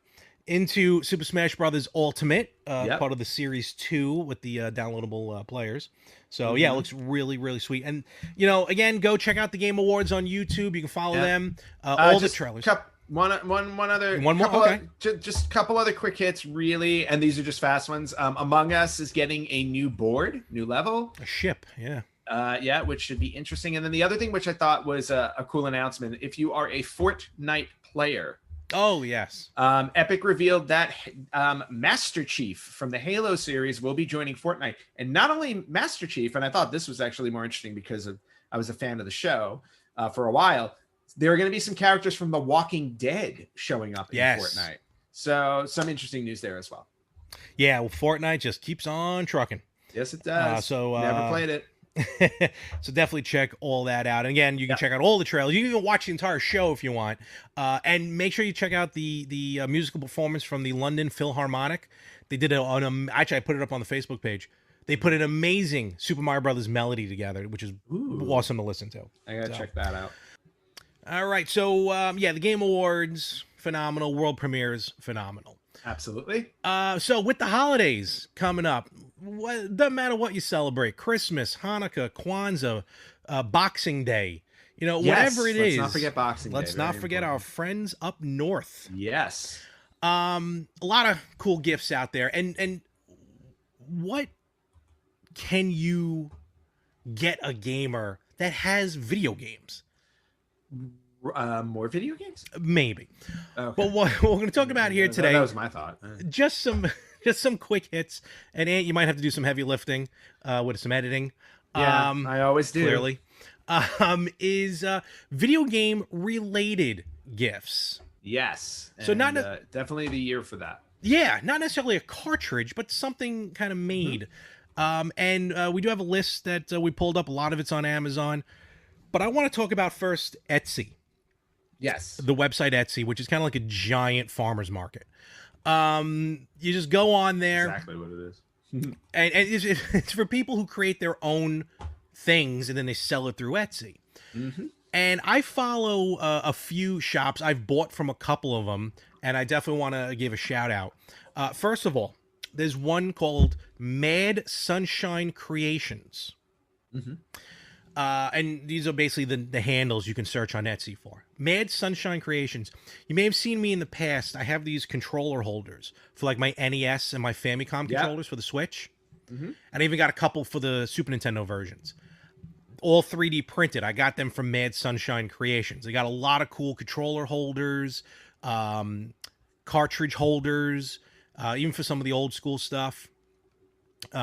Speaker 1: into Super Smash Brothers Ultimate, part of the Series 2 with the downloadable players. So yeah, it looks really, really sweet. And again, go check out the Game Awards on YouTube. You can follow them. All the trailers.
Speaker 2: Just a couple other quick hits, really, and these are just fast ones. Among Us is getting a new new level,
Speaker 1: a ship,
Speaker 2: which should be interesting. And then the other thing, which I thought was a cool announcement, if you are a Fortnite player,
Speaker 1: oh yes,
Speaker 2: Epic revealed that Master Chief from the Halo series will be joining Fortnite, and not only Master Chief, and I thought this was actually more interesting because I was a fan of the show for a while. There are going to be some characters from The Walking Dead showing up in Fortnite. So some interesting news there as well.
Speaker 1: Yeah, well, Fortnite just keeps on trucking.
Speaker 2: Yes, it does. Never played it.
Speaker 1: So definitely check all that out. And again, you can check out all the trailers. You can even watch the entire show if you want. And make sure you check out the musical performance from the London Philharmonic. They did actually, I put it up on the Facebook page. They put an amazing Super Mario Brothers melody together, which is awesome to listen to.
Speaker 2: I got to check that out.
Speaker 1: All right, so the Game Awards, phenomenal. World premieres, phenomenal.
Speaker 2: Absolutely.
Speaker 1: So with the holidays coming up, doesn't matter what you celebrate, Christmas, Hanukkah, Kwanzaa, Boxing Day, whatever it is.
Speaker 2: Let's not forget Boxing Day.
Speaker 1: Let's not forget our friends up north.
Speaker 2: Yes.
Speaker 1: A lot of cool gifts out there. And what can you get a gamer that has video games.
Speaker 2: More video games?
Speaker 1: Maybe.
Speaker 2: Okay.
Speaker 1: But what we're going to talk about here today,
Speaker 2: that was my thought.
Speaker 1: just some quick hits, and Ant, you might have to do some heavy lifting with some editing.
Speaker 2: Yeah, I always do.
Speaker 1: Clearly, is video game related gifts.
Speaker 2: Yes.
Speaker 1: So
Speaker 2: and,
Speaker 1: not
Speaker 2: definitely the year for that.
Speaker 1: Yeah, not necessarily a cartridge, but something kind of made. And we do have a list that we pulled up. A lot of it's on Amazon. But I want to talk about first Etsy.
Speaker 2: Yes.
Speaker 1: The website Etsy, which is kind of like a giant farmer's market. You just go on there.
Speaker 2: Exactly what it is.
Speaker 1: And it's for people who create their own things and then they sell it through Etsy. And I follow a few shops. I've bought from a couple of them, and I definitely want to give a shout out. First of all, there's one called Mad Sunshine Creations. And these are basically the handles you can search on Etsy for. Mad Sunshine Creations. You may have seen me in the past. I have these controller holders for like my NES and my Famicom controllers for the Switch. And I even got a couple for the Super Nintendo versions. All 3D printed. I got them from Mad Sunshine Creations. They got a lot of cool controller holders, cartridge holders, even for some of the old school stuff.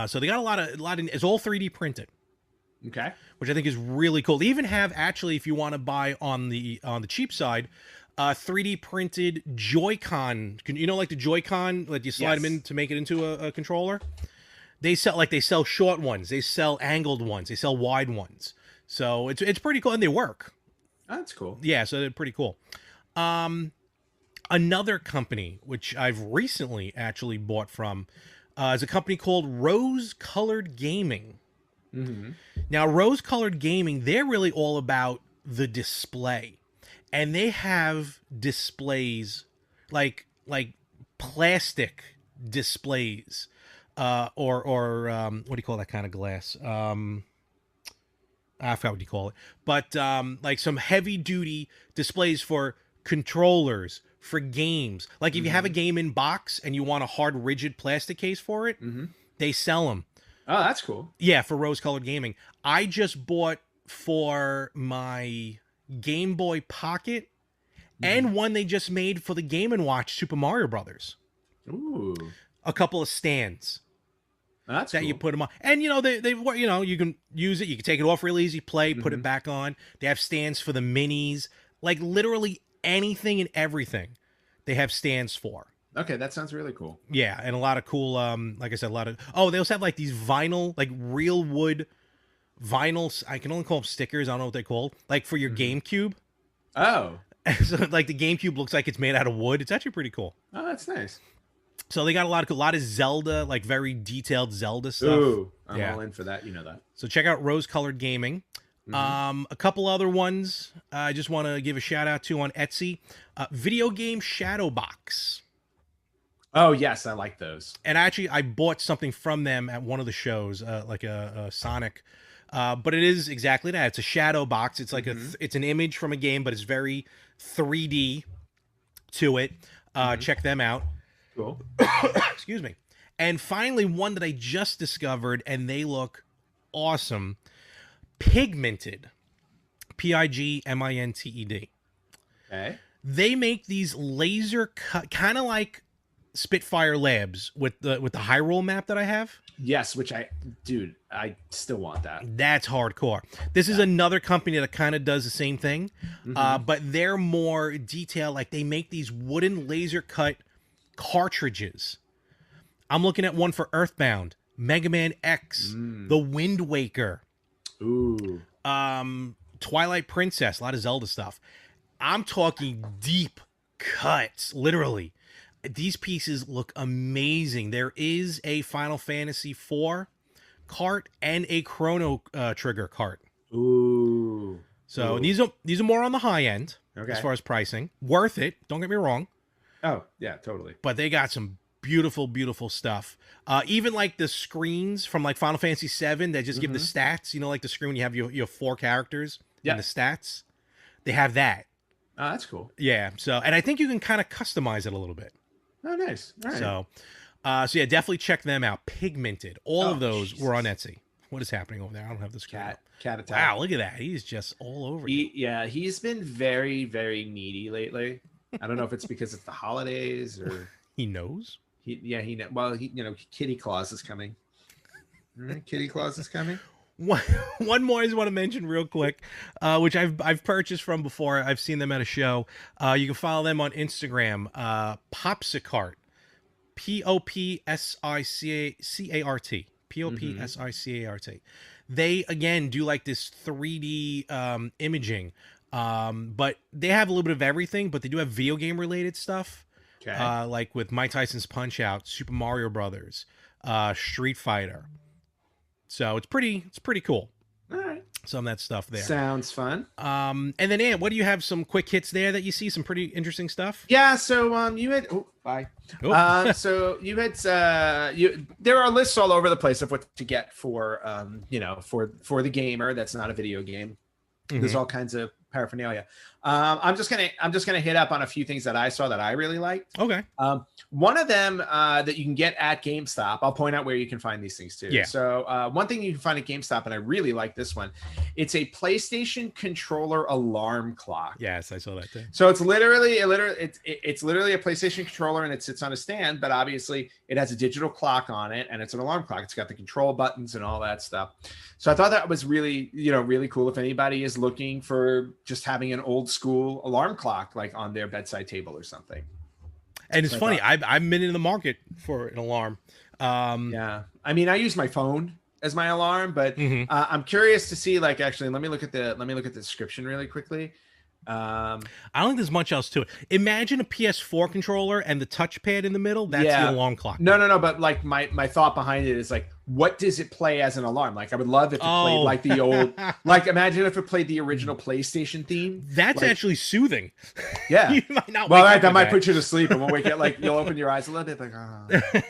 Speaker 1: So they got a lot of it's all 3D printed.
Speaker 2: Okay.
Speaker 1: Which I think is really cool. They even have, actually, if you want to buy on the cheap side, 3D printed Joy-Con. You know, like the Joy-Con, like you slide them in to make it into a controller. They sell short ones. They sell angled ones. They sell wide ones. So it's pretty cool, and they work.
Speaker 2: That's cool.
Speaker 1: Yeah, so they're pretty cool. Another company which I've recently actually bought from is a company called Rose Colored Gaming. Now, Rose Colored Gaming, they're really all about the display, and they have displays like plastic displays, or what do you call that kind of glass? I forgot what you call it, but like some heavy duty displays for controllers, for games. Like if you have a game in box and you want a hard, rigid plastic case for it, they sell them.
Speaker 2: Oh, that's cool.
Speaker 1: Yeah, for Rose Colored Gaming. I just bought for my Game Boy Pocket and one they just made for the Game & Watch Super Mario Brothers.
Speaker 2: Ooh.
Speaker 1: A couple of stands.
Speaker 2: That's
Speaker 1: that
Speaker 2: cool.
Speaker 1: you put them on. And, you know, they you know, you can use it. You can take it off real easy, play, put it back on. They have stands for the minis. Like, literally anything and everything they have stands for.
Speaker 2: Okay, that sounds really cool.
Speaker 1: Yeah, and a lot of cool, like I said, a lot of... Oh, they also have, like, these vinyl, like, real wood vinyl... I can only call them stickers. I don't know what they're called. Like, for your GameCube.
Speaker 2: Oh.
Speaker 1: So, like, the GameCube looks like it's made out of wood. It's actually pretty cool.
Speaker 2: Oh, that's nice.
Speaker 1: So they got a lot of Zelda, like, very detailed Zelda stuff.
Speaker 2: Ooh, I'm all in for that. You know that.
Speaker 1: So check out Rose Colored Gaming. A couple other ones I just want to give a shout out to on Etsy. Video Game Shadow Box.
Speaker 2: Oh, yes, I like those.
Speaker 1: And actually, I bought something from them at one of the shows, like a Sonic. But it is exactly that. It's a shadow box. It's like it's an image from a game, but it's very 3D to it. Check them out.
Speaker 2: Cool.
Speaker 1: Excuse me. And finally, one that I just discovered, and they look awesome. Pigmented. Pigmented.
Speaker 2: Okay.
Speaker 1: They make these laser cut, kind of like Spitfire Labs with the Hyrule map that I have.
Speaker 2: Yes, which I still want that.
Speaker 1: That's hardcore. This is another company that kind of does the same thing, but they're more detailed. Like they make these wooden laser cut cartridges. I'm looking at one for Earthbound, Mega Man X, The Wind Waker, Twilight Princess, a lot of Zelda stuff. I'm talking deep cuts, literally. These pieces look amazing. There is a Final Fantasy IV cart and a Chrono Trigger cart.
Speaker 2: Ooh.
Speaker 1: So these are more on the high end as far as pricing. Worth it. Don't get me wrong.
Speaker 2: Oh yeah, totally.
Speaker 1: But they got some beautiful, beautiful stuff. Even like the screens from like Final Fantasy VII that just give the stats. You know, like the screen when you have your 4 characters and the stats. They have that.
Speaker 2: Oh, that's cool.
Speaker 1: Yeah. So, and I think you can kind of customize it a little bit.
Speaker 2: Oh, nice. All right.
Speaker 1: So yeah, definitely check them out. Pigmented. All of those were on Etsy. What is happening over there? I don't have the screen.
Speaker 2: Cat attack.
Speaker 1: Wow, look at that. He's just all over you.
Speaker 2: Yeah, he's been very, very needy lately. I don't know if it's because it's the holidays or
Speaker 1: he knows.
Speaker 2: Kitty Claus is coming. Kitty Claus is coming.
Speaker 1: One more I just want to mention real quick, which I've purchased from before. I've seen them at a show. You can follow them on Instagram. Popsicart, Popsicart, Popsicart. They again do like this 3D imaging, but they have a little bit of everything. But they do have video game related stuff, like with Mike Tyson's Punch Out, Super Mario Brothers, Street Fighter. So it's pretty cool.
Speaker 2: All right.
Speaker 1: Some of that stuff there.
Speaker 2: Sounds fun.
Speaker 1: And then Ant, what do you have some quick hits there that you see? Some pretty interesting stuff?
Speaker 2: Yeah, so you had bye. Oh. So you had there are lists all over the place of what to get for for the gamer that's not a video game. Mm-hmm. There's all kinds of paraphernalia. I'm just gonna hit up on a few things that I saw that I really liked.
Speaker 1: Okay.
Speaker 2: One of them that you can get at GameStop. I'll point out where you can find these things too.
Speaker 1: Yeah.
Speaker 2: So one thing you can find at GameStop, and I really like this one. It's a PlayStation controller alarm clock.
Speaker 1: Yes, I saw that too.
Speaker 2: So it's literally a PlayStation controller, and it sits on a stand, but obviously it has a digital clock on it, and it's an alarm clock. It's got the control buttons and all that stuff. So I thought that was really cool. If anybody is looking for just having an old school alarm clock like on their bedside table or something.
Speaker 1: And it's funny, I've been in the market for an alarm.
Speaker 2: Yeah, I mean, I use my phone as my alarm, but
Speaker 1: mm-hmm.
Speaker 2: I'm curious to see. Like, actually, let me look at the description really quickly.
Speaker 1: I don't think there's much else to it. Imagine a PS4 controller and the touchpad in the middle. That's the alarm clock.
Speaker 2: No. But like my thought behind it is like, what does it play as an alarm? Like, I would love if it played like the old, like imagine if it played the original PlayStation theme.
Speaker 1: That's like, actually soothing.
Speaker 2: Yeah.
Speaker 1: You might not
Speaker 2: that might put you to sleep, and we'll wake up like you'll open your eyes a little bit like,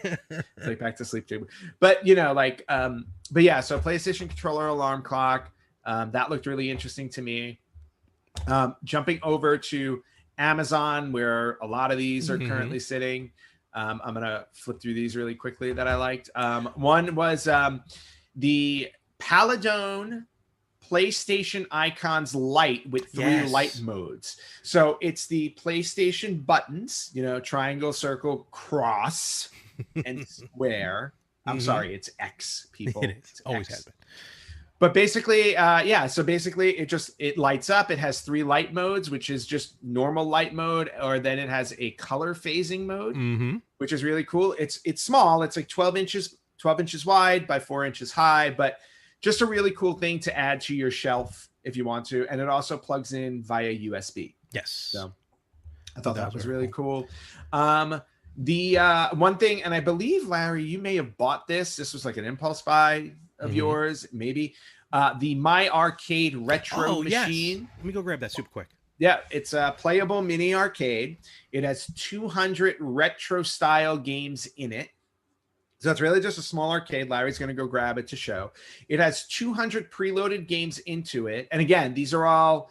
Speaker 2: it's like back to sleep too. But but yeah. So PlayStation controller alarm clock. That looked really interesting to me. Jumping over to Amazon, where a lot of these are currently sitting. I'm gonna flip through these really quickly that I liked. One was the Paladone PlayStation Icons Lite with 3 light modes. So it's the PlayStation buttons, triangle, circle, cross, and square. I'm sorry, it's X, people.
Speaker 1: It is. Always has been.
Speaker 2: But basically, so basically it lights up. It has 3 light modes, which is just normal light mode, or then it has a color phasing mode, which is really cool. It's small. It's like 12 inches wide by 4 inches high, but just a really cool thing to add to your shelf if you want to. And it also plugs in via USB.
Speaker 1: Yes.
Speaker 2: So I thought that was really cool. The one thing, and I believe, Larry, you may have bought this. This was like an impulse buy of yours, maybe. The My Arcade Retro machine.
Speaker 1: Yes. Let me go grab that super quick.
Speaker 2: Yeah, it's a playable mini arcade. It has 200 retro style games in it. So it's really just a small arcade. Larry's going to go grab it to show. It has 200 preloaded games into it. And again, these are all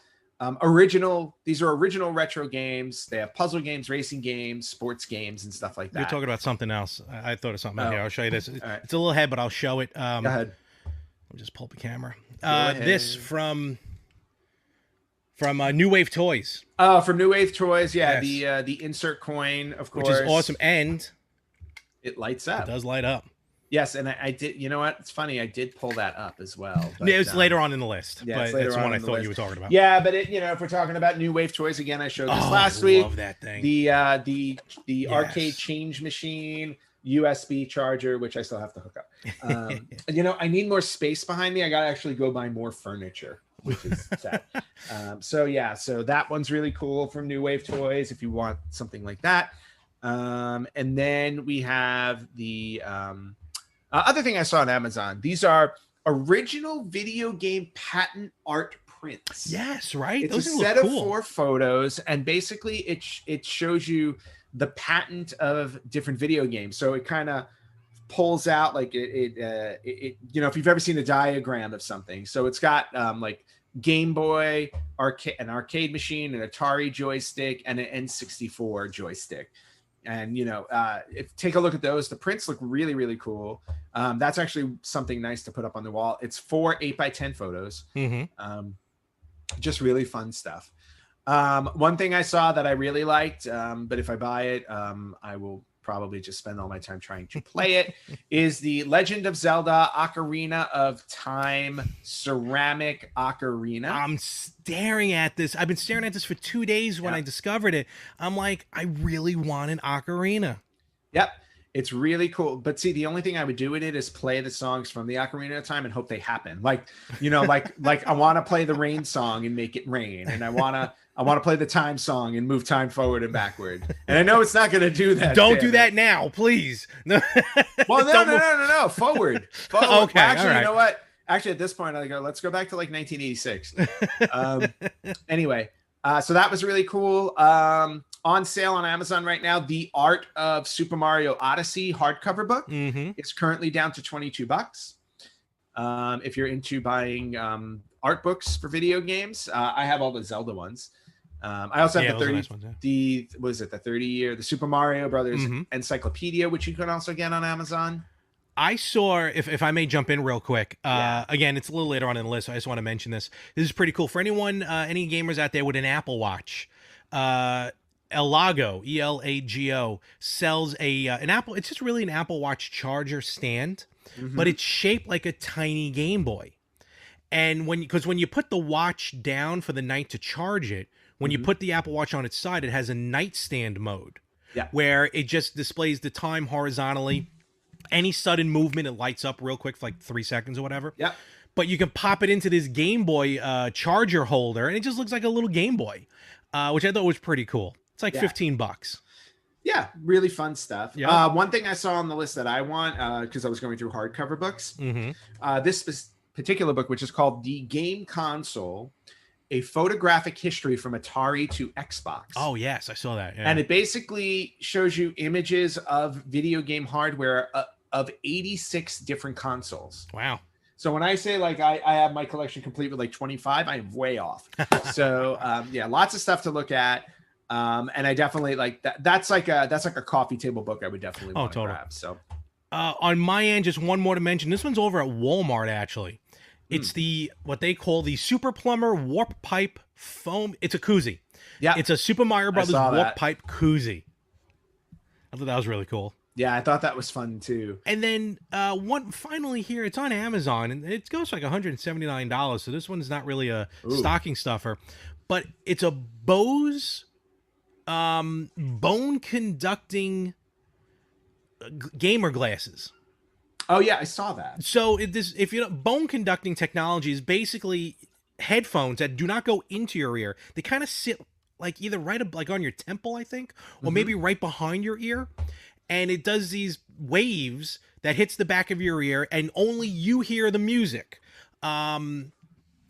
Speaker 2: original. These are original retro games. They have puzzle games, racing games, sports games, and stuff like that.
Speaker 1: You're talking about something else. I thought of something out here. I'll show you this. Right. It's a little head, but I'll show it.
Speaker 2: Go ahead.
Speaker 1: I'll just pull up the camera. This from New Wave Toys.
Speaker 2: Oh, from New Wave Toys. Yeah, yes. The insert coin, of course.
Speaker 1: Which is awesome. And
Speaker 2: it lights up.
Speaker 1: It does light up.
Speaker 2: Yes, and I did. You know what? It's funny. I did pull that up as well. But,
Speaker 1: yeah, it's later on in the list. Yeah, but that's one I thought
Speaker 2: list.
Speaker 1: You were talking about.
Speaker 2: Yeah, but if we're talking about New Wave Toys again, I showed this last week.
Speaker 1: I love that thing.
Speaker 2: The arcade change machine, USB charger, which I still have to hook up. I need more space behind me. I got to actually go buy more furniture, which is sad. So that one's really cool from New Wave Toys if you want something like that. And then we have the other thing I saw on Amazon. These are original video game patent art prints.
Speaker 1: Yes, right.
Speaker 2: It's a set of 4 photos, and basically it shows you the patent of different video games. So it kind of pulls out like it if you've ever seen a diagram of something. So it's got like Game Boy, an arcade machine, an Atari joystick, and an N64 joystick. And take a look at those. The prints look really, really cool. That's actually something nice to put up on the wall. It's 4 8x10 photos. Just really fun stuff. One thing I saw that I really liked, but if I buy it, I will probably just spend all my time trying to play it, is the Legend of Zelda Ocarina of Time ceramic ocarina.
Speaker 1: I'm staring at this. I've been staring at this for 2 days when I discovered it. I'm like, I really want an ocarina.
Speaker 2: Yep. It's really cool. But see, the only thing I would do with it is play the songs from the Ocarina of Time and hope they happen. Like I want to play the rain song and make it rain. And I want to play the time song and move time forward and backward. And I know it's not going to do that.
Speaker 1: Don't do that now, please. No.
Speaker 2: Well, no. Forward.
Speaker 1: Okay.
Speaker 2: Well, actually,
Speaker 1: right.
Speaker 2: You know what? Actually, at this point, I go, let's go back to like 1986. Anyway, so that was really cool. On sale on Amazon right now, the Art of Super Mario Odyssey hardcover book is currently down to $22. If you're into buying art books for video games, I have all the Zelda ones. I also have the 30 nice ones, the 30-year the Super Mario Brothers encyclopedia, which you can also get on Amazon.
Speaker 1: I saw, if I may jump in real quick, again, it's a little later on in the list, so I just want to mention this. This is pretty cool. For anyone, any gamers out there with an Apple Watch, Elago, E-L-A-G-O, sells an Apple, it's just really an Apple Watch charger stand, but it's shaped like a tiny Game Boy. And when you put the watch down for the night to charge it, when you put the Apple Watch on its side, it has a nightstand mode, where it just displays the time horizontally. Any sudden movement, it lights up real quick for like 3 seconds or whatever.
Speaker 2: Yeah.
Speaker 1: But you can pop it into this Game Boy charger holder, and it just looks like a little Game Boy, which I thought was pretty cool. It's like $15.
Speaker 2: Yeah, really fun stuff.
Speaker 1: Yeah.
Speaker 2: One thing I saw on the list that I want, because I was going through hardcover books, this particular book, which is called The Game Console, A Photographic History from Atari to Xbox.
Speaker 1: Oh, yes, I saw that. Yeah.
Speaker 2: And it basically shows you images of video game hardware of 86 different consoles.
Speaker 1: Wow.
Speaker 2: So when I say like I have my collection complete with like 25, I am way off. So lots of stuff to look at. And I definitely like that. That's like a coffee table book I would definitely want to grab. So
Speaker 1: on my end, just one more to mention. This one's over at Walmart, actually. It's what they call the Super Plumber Warp Pipe Foam. It's a koozie. Yeah. It's a Super Mario Brothers Warp Pipe koozie. I thought that was really cool.
Speaker 2: Yeah, I thought that was fun too.
Speaker 1: And then one finally here, it's on Amazon, and it goes for like $179. So this one's not really a stocking stuffer, but it's a Bose bone conducting gamer glasses.
Speaker 2: Oh yeah, I saw that.
Speaker 1: So if you know, bone conducting technology is basically headphones that do not go into your ear. They kind of sit like either right up like on your temple, I think, or maybe right behind your ear. And it does these waves that hits the back of your ear, and only you hear the music. And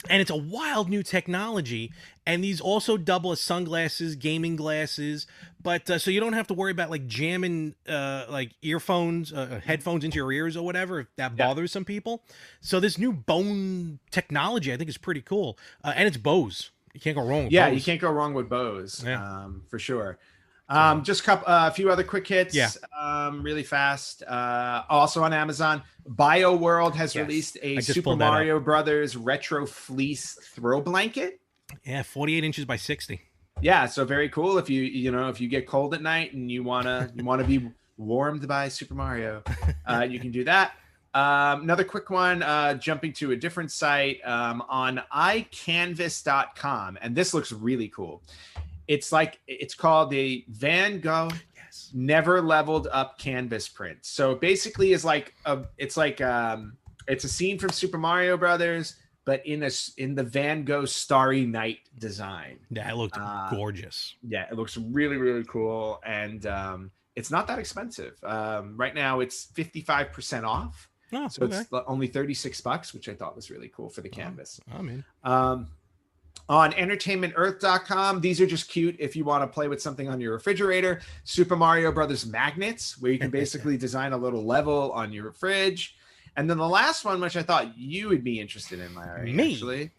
Speaker 1: it's a wild new technology. And these also double as sunglasses, gaming glasses. But so you don't have to worry about like jamming like earphones, headphones into your ears or whatever, if that bothers some people. So this new bone technology, I think, is pretty cool. And it's Bose. You can't go wrong with Bose.
Speaker 2: You can't go wrong with Bose, for sure. Just a few other quick hits, really fast. Also on Amazon, BioWorld has released a Super Mario Brothers retro fleece throw blanket.
Speaker 1: Yeah, 48 inches by 60.
Speaker 2: Yeah, so very cool. If you get cold at night and you wanna be warmed by Super Mario, you can do that. Another quick one, jumping to a different site on iCanvas.com, and this looks really cool. It's called the Van Gogh Never Leveled Up Canvas Print. So basically it's a scene from Super Mario Brothers, but in the Van Gogh Starry Night design.
Speaker 1: Yeah, it looked gorgeous.
Speaker 2: Yeah, it looks really, really cool. And it's not that expensive. Right now it's 55% off. Oh, so it's only $36, which I thought was really cool for the canvas.
Speaker 1: I'm in.
Speaker 2: On entertainmentearth.com, these are just cute if you want to play with something on your refrigerator. Super Mario Brothers magnets, where you can basically design a little level on your fridge. And then the last one, which I thought you would be interested in, Larry, actually.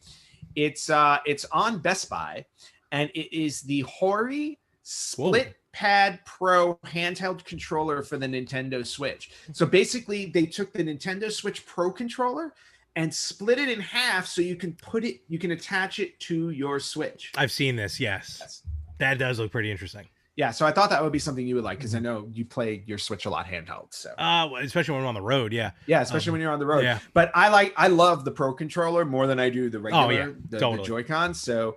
Speaker 2: It's on Best Buy, and it is the Hori split Pad Pro handheld controller for the Nintendo Switch. So basically, they took the Nintendo Switch Pro controller and split it in half so you can attach it to your Switch.
Speaker 1: I've seen this, yes. That does look pretty interesting.
Speaker 2: Yeah, so I thought that would be something you would like, because I know you play your Switch a lot handheld. So
Speaker 1: especially when we're on the road, yeah.
Speaker 2: Yeah, especially when you're on the road.
Speaker 1: Yeah.
Speaker 2: But I love the Pro controller more than I do the regular,
Speaker 1: totally.
Speaker 2: the Joy-Cons. So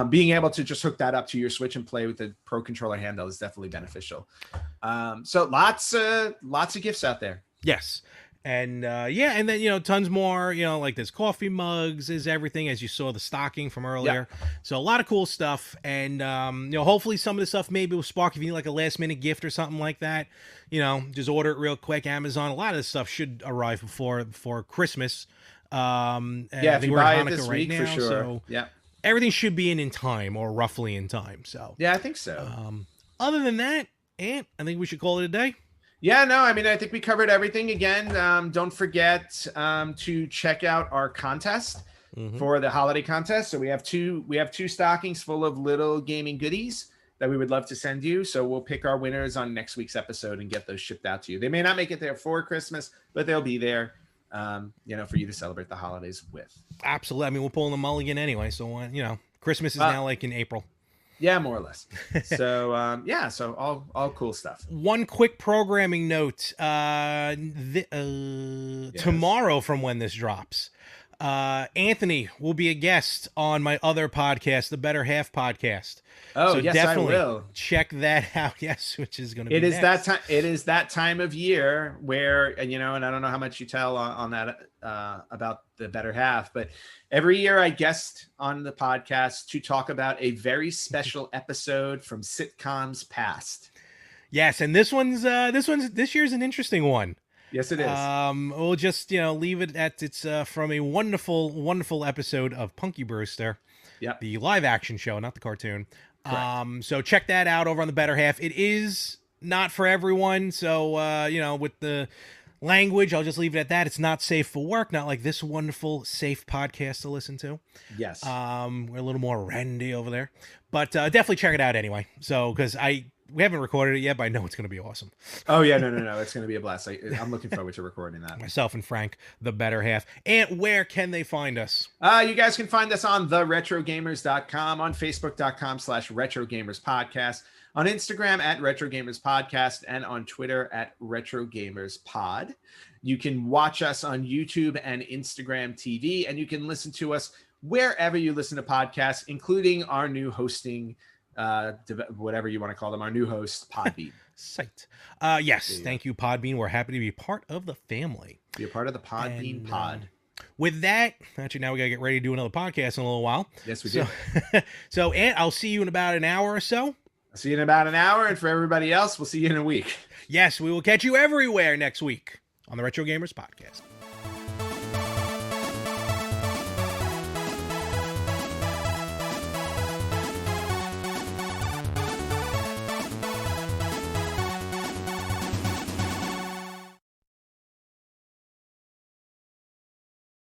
Speaker 2: being able to just hook that up to your Switch and play with the Pro controller handheld is definitely beneficial. So lots of gifts out there.
Speaker 1: Yes. And and then tons more, like there's coffee mugs, is everything, as you saw the stocking from earlier. So a lot of cool stuff. And hopefully some of the stuff maybe will spark if you need like a last minute gift or something like that. Just order it real quick. Amazon, a lot of this stuff should arrive before Christmas. I
Speaker 2: if you buy it this week, for sure.
Speaker 1: So everything should be in time, or roughly in time. So
Speaker 2: yeah, I think so.
Speaker 1: Other than that, Ant, I think we should call it a day.
Speaker 2: Yeah, no, I mean, I think we covered everything. Again, don't forget to check out our contest for the holiday contest. So we have two stockings full of little gaming goodies that we would love to send you. So we'll pick our winners on next week's episode and get those shipped out to you. They may not make it there for Christmas, but they'll be there, for you to celebrate the holidays with.
Speaker 1: Absolutely. I mean, we're pulling the mulligan anyway. So, Christmas is now like in April.
Speaker 2: Yeah, more or less. So, so all cool stuff.
Speaker 1: One quick programming note. Tomorrow, from when this drops, Anthony will be a guest on my other podcast, the Better Half podcast.
Speaker 2: Oh,
Speaker 1: so
Speaker 2: yes,
Speaker 1: definitely
Speaker 2: I will.
Speaker 1: Check that out. Yes, which is going to be
Speaker 2: It is
Speaker 1: next.
Speaker 2: that time. It is that time of year where, and I don't know how much you tell on that about the Better Half, but every year I guest on the podcast to talk about a very special episode from sitcoms past.
Speaker 1: Yes, and this year's an interesting one.
Speaker 2: Yes, it is.
Speaker 1: We'll just leave it at it's from a wonderful episode of Punky Brewster.
Speaker 2: Yeah,
Speaker 1: the live action show, not the cartoon. So check that out over on the Better Half. It is not for everyone, so with the language, I'll just leave it at that. It's not safe for work, not like this wonderful safe podcast to listen to.
Speaker 2: Yes.
Speaker 1: We're a little more randy over there, but definitely check it out anyway. So because we haven't recorded it yet, but I know it's going to be awesome.
Speaker 2: Oh yeah, no, it's going to be a blast. I'm looking forward to recording that.
Speaker 1: Myself and Frank, the Better Half. And where can they find us?
Speaker 2: You guys can find us on theretrogamers.com, on facebook.com/retrogamerspodcast, on Instagram at retrogamerspodcast, and on Twitter at retrogamerspod. You can watch us on YouTube and Instagram TV, and you can listen to us wherever you listen to podcasts, including our new hosting, whatever you want to call them, our new host, Podbean.
Speaker 1: Site. Yes, thank you, Podbean. We're happy to be part of the family.
Speaker 2: Be a part of the Podbean pod.
Speaker 1: With that, actually, now we got to get ready to do another podcast in a little while.
Speaker 2: Yes, we do.
Speaker 1: So, Ant, I'll see you in about an hour or so.
Speaker 2: I'll see you in about an hour, and for everybody else, we'll see you in a week.
Speaker 1: Yes, we will catch you everywhere next week on the Retro Gamers Podcast.